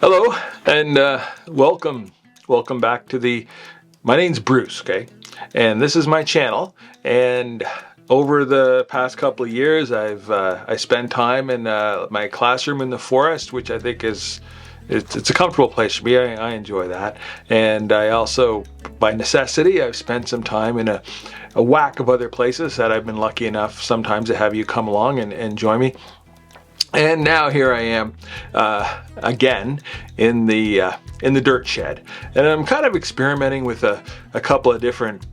Hello and welcome back to my name's Bruce, okay? And this is my channel, and over the past couple of years I spent time in my classroom in the forest, which I think it's a comfortable place for me. I enjoy that. And I also, by necessity, I've spent some time in a whack of other places that I've been lucky enough sometimes to have you come along and join me. And now here I am again in the dirt shed, and I'm kind of experimenting with a couple of different,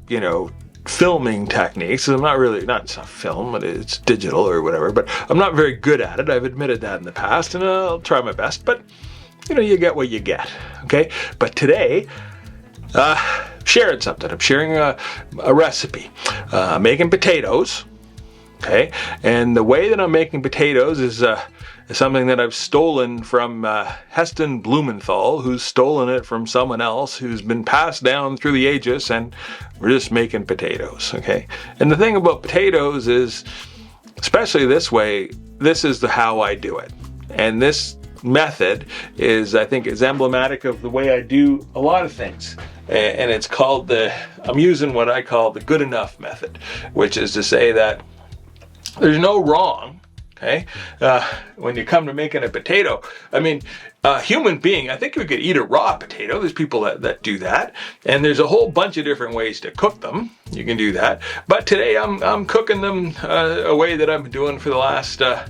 filming techniques. I'm it's not film, but it's digital or whatever, but I'm not very good at it. I've admitted that in the past, and I'll try my best, but you get what you get, okay? But today, sharing something. I'm sharing a recipe, making potatoes. Okay, and the way that I'm making potatoes is something that I've stolen from Heston Blumenthal, who's stolen it from someone else who's been passed down through the ages, and we're just making potatoes, okay? And the thing about potatoes is, especially this way, this is how I do it. And this method I think is emblematic of the way I do a lot of things. And it's called I'm using what I call the good enough method, which is to say that there's no wrong, okay, when you come to making a potato. I mean, a human being, I think we could eat a raw potato. There's people that do that, and there's a whole bunch of different ways to cook them. You can do that, but today I'm cooking them a way that I've been doing for the last I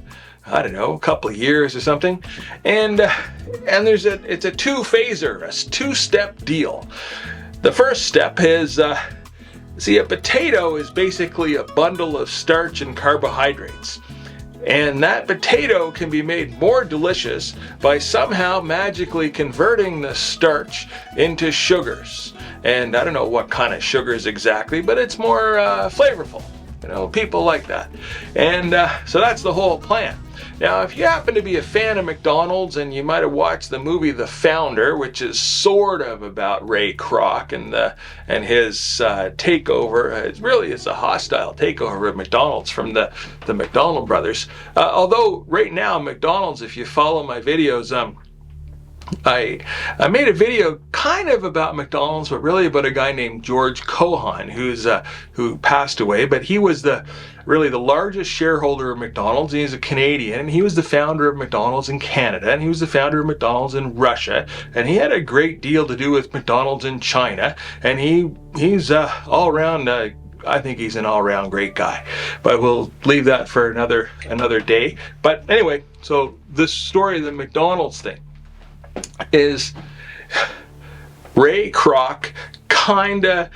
don't know, a couple of years or something, and it's a two-phaser, a two-step deal. The first step is see, a potato is basically a bundle of starch and carbohydrates. And that potato can be made more delicious by somehow magically converting the starch into sugars. And I don't know what kind of sugars exactly, but it's more flavorful. People like that. And so that's the whole plan. Now, if you happen to be a fan of McDonald's, and you might have watched the movie The Founder, which is sort of about Ray Kroc and his takeover. It's a hostile takeover of McDonald's from the McDonald brothers. Although right now, McDonald's, if you follow my videos, I made a video kind of about McDonald's, but really about a guy named George Cohan, who passed away, but he was really the largest shareholder of McDonald's. He's a Canadian, and he was the founder of McDonald's in Canada, and he was the founder of McDonald's in Russia, and he had a great deal to do with McDonald's in China, and he's all around. I think he's an all-around great guy, but we'll leave that for another day. But anyway, so this story of the McDonald's thing is Ray Kroc kinda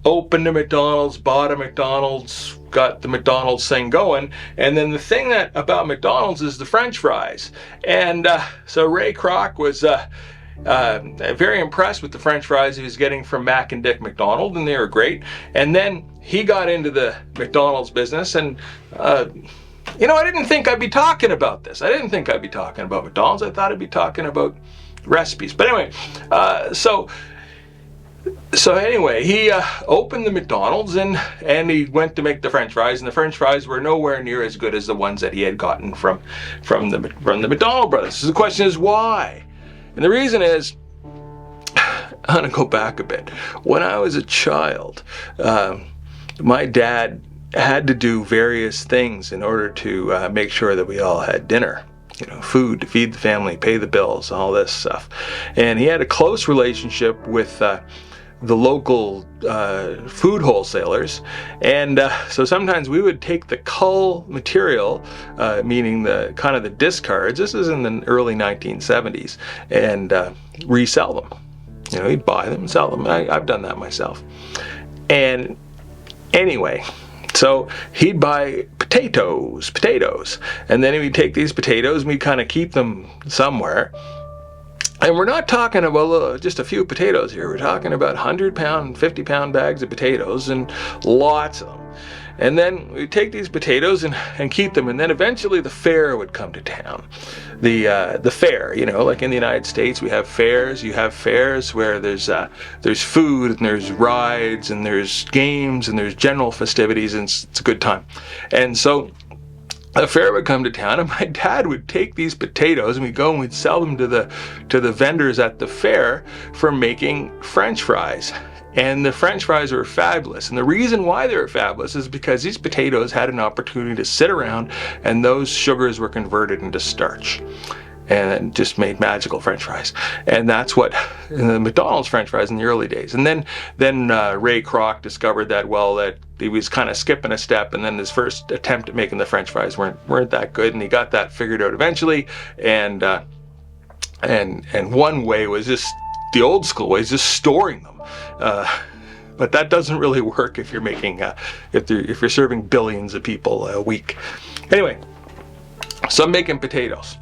opened a McDonald's, bought a McDonald's, got the McDonald's thing going, and then the thing about McDonald's is the French fries. And so Ray Kroc was very impressed with the French fries he was getting from Mac and Dick McDonald, and they were great. And then he got into the McDonald's business, and I didn't think I'd be talking about this. I didn't think I'd be talking about McDonald's. I thought I'd be talking about recipes. But anyway, so anyway, he opened the McDonald's, and he went to make the French fries, and the French fries were nowhere near as good as the ones that he had gotten from the McDonald brothers. So the question is why? And the reason is, I'm gonna go back a bit. When I was a child, my dad had to do various things in order to make sure that we all had dinner. Food to feed the family, pay the bills, all this stuff. And he had a close relationship with the local food wholesalers. And so sometimes we would take the cull material, meaning the discards, this is in the early 1970s, and resell them. He'd buy them and sell them. I've done that myself. And anyway, so he'd buy potatoes, and then he'd take these potatoes and we'd kind of keep them somewhere. And we're not talking about just a few potatoes here. We're talking about 100-pound, 50-pound bags of potatoes, and lots of them. And then we'd take these potatoes and keep them, and then eventually the fair would come to town. The fair, like in the United States, we have fairs. You have fairs where there's food, and there's rides, and there's games, and there's general festivities, and it's a good time. And so a fair would come to town, and my dad would take these potatoes and we'd go and we'd sell them to the vendors at the fair for making French fries. And the French fries were fabulous. And the reason why they were fabulous is because these potatoes had an opportunity to sit around, and those sugars were converted into starch. And it just made magical French fries. And that's what the McDonald's French fries in the early days. And then Ray Kroc discovered that, well, that he was kind of skipping a step, and then his first attempt at making the French fries weren't that good, and he got that figured out eventually. And one way was just the old school way, is just storing them. But that doesn't really work if you're making if you're serving billions of people a week. Anyway, so I'm making potatoes.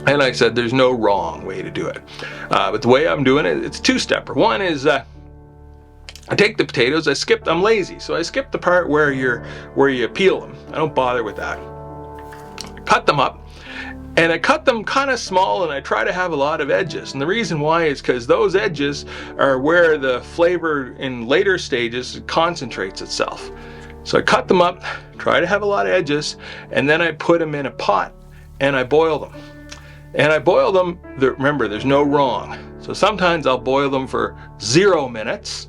And I said, there's no wrong way to do it. But the way I'm doing it, it's two-stepper. One is I take the potatoes, I'm lazy, so I skip the part where you peel them. I don't bother with that. I cut them up, and I cut them kind of small, and I try to have a lot of edges. And the reason why is because those edges are where the flavor in later stages concentrates itself. So I cut them up, try to have a lot of edges, and then I put them in a pot and I boil them. And I boil them, remember, there's no wrong. So sometimes I'll boil them for 0 minutes,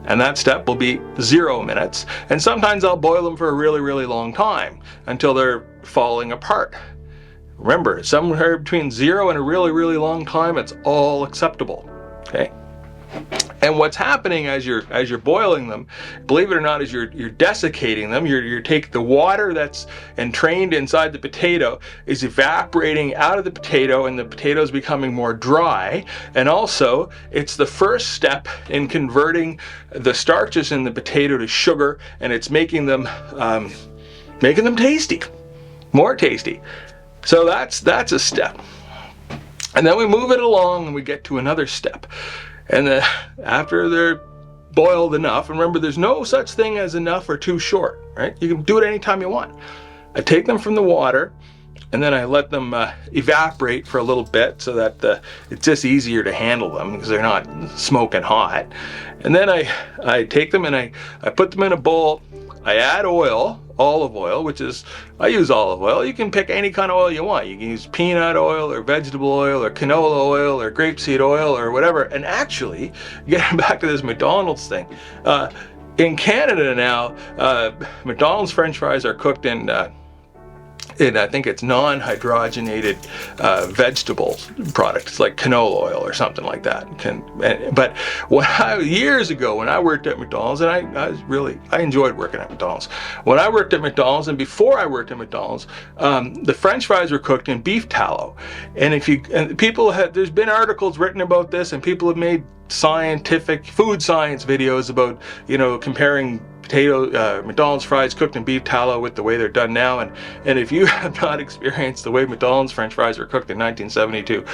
and that step will be 0 minutes. And sometimes I'll boil them for a really, really long time until they're falling apart. Remember, somewhere between 0 and a really, really long time, it's all acceptable, okay? And what's happening as you're boiling them, believe it or not, is you're desiccating them. You're taking the water that's entrained inside the potato is evaporating out of the potato, and the potato is becoming more dry. And also, it's the first step in converting the starches in the potato to sugar, and it's making them tasty, more tasty. So that's a step. And then we move it along and we get to another step. And after they're boiled enough, and remember, there's no such thing as enough or too short, right? You can do it anytime you want. I take them from the water, and then I let them evaporate for a little bit so that it's just easier to handle them because they're not smoking hot. And then I take them and I put them in a bowl. I add oil, olive oil, I use olive oil. You can pick any kind of oil you want. You can use peanut oil or vegetable oil or canola oil or grapeseed oil or whatever. And actually, getting back to this McDonald's thing, in Canada now, McDonald's French fries are cooked in I think it's non-hydrogenated vegetable products like canola oil or something like that. But years ago when I worked at McDonald's, and I enjoyed working at McDonald's. When I worked at McDonald's, and before I worked at McDonald's, the French fries were cooked in beef tallow. And there's been articles written about this, and people have made scientific food science videos about comparing McDonald's fries cooked in beef tallow with the way they're done now. And if you have not experienced the way McDonald's French fries were cooked in 1972,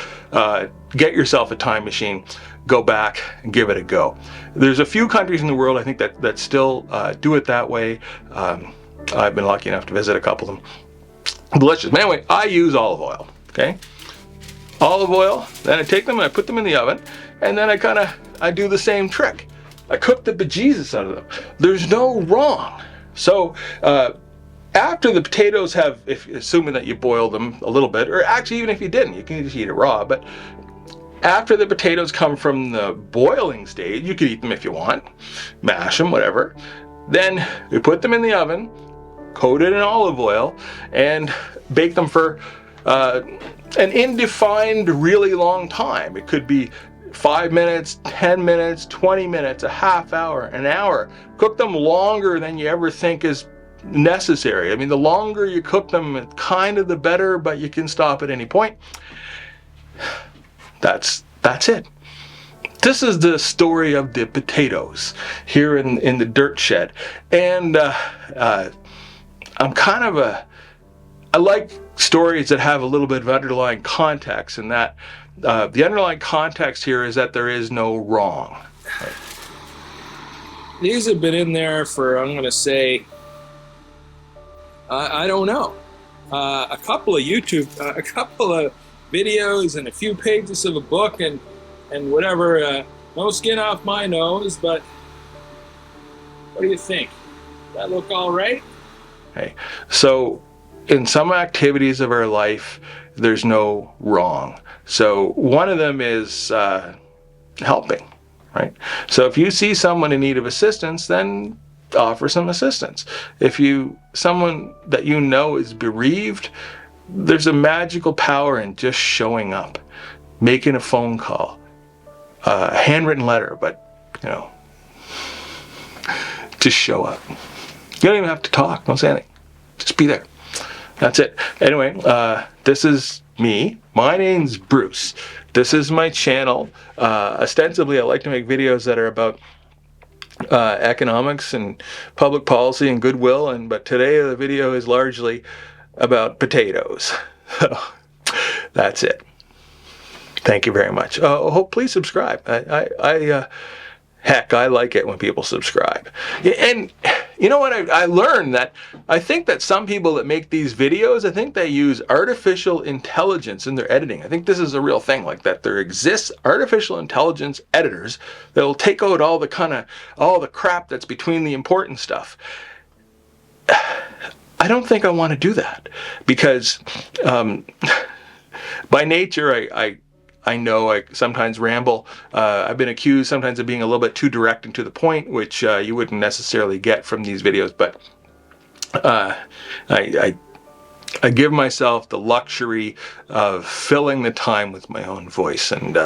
get yourself a time machine, go back and give it a go. There's a few countries in the world, I think, that still do it that way. I've been lucky enough to visit a couple of them. Delicious. But anyway, I use olive oil, okay? Olive oil, then I take them and I put them in the oven, and then I do the same trick. I cook the bejesus out of them. There's no wrong. So after the potatoes assuming that you boiled them a little bit, or actually even if you didn't, you can just eat it raw, but after the potatoes come from the boiling stage, you could eat them if you want, mash them, whatever. Then we put them in the oven, coat it in olive oil, and bake them for an indefined, really long time. It could be 5 minutes, 10 minutes, 20 minutes, a half hour, an hour. Cook them longer than you ever think is necessary. I mean, the longer you cook them, kind of the better, but you can stop at any point. That's it. This is the story of the potatoes here in the dirt shed. And I like stories that have a little bit of underlying context, and that the underlying context here is that there is no wrong. Right? These have been in there for, I'm going to say, I don't know, a couple of videos and a few pages of a book and whatever. No skin off my nose, but what do you think? Does that look all right? Hey, so in some activities of our life, there's no wrong. So one of them is helping, right? So if you see someone in need of assistance, then offer some assistance. If someone that you know is bereaved, there's a magical power in just showing up, making a phone call, a handwritten letter, but just show up. You don't even have to talk, don't say anything, just be there. That's it. Anyway, this is me. My name's Bruce. This is my channel. Ostensibly, I like to make videos that are about economics and public policy and goodwill, but today the video is largely about potatoes. So that's it. Thank you very much. Please subscribe. Heck, I like it when people subscribe. And you know what? I learned that I think that some people that make these videos, I think they use artificial intelligence in their editing. I think this is a real thing, like that there exists artificial intelligence editors that will take out all the crap that's between the important stuff. I don't think I want to do that because by nature, I know I sometimes ramble. I've been accused sometimes of being a little bit too direct and to the point, which you wouldn't necessarily get from these videos. But I give myself the luxury of filling the time with my own voice, and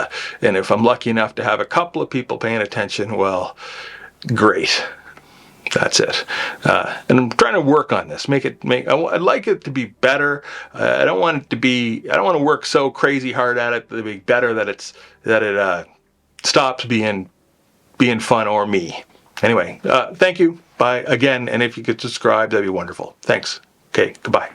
if I'm lucky enough to have a couple of people paying attention, well, great. That's it. And I'm trying to work on this. I'd like it to be better. I don't want to work so crazy hard at it to be better that it stops being fun or me. Anyway, thank you. Bye again. And if you could subscribe, that'd be wonderful. Thanks. Okay. Goodbye.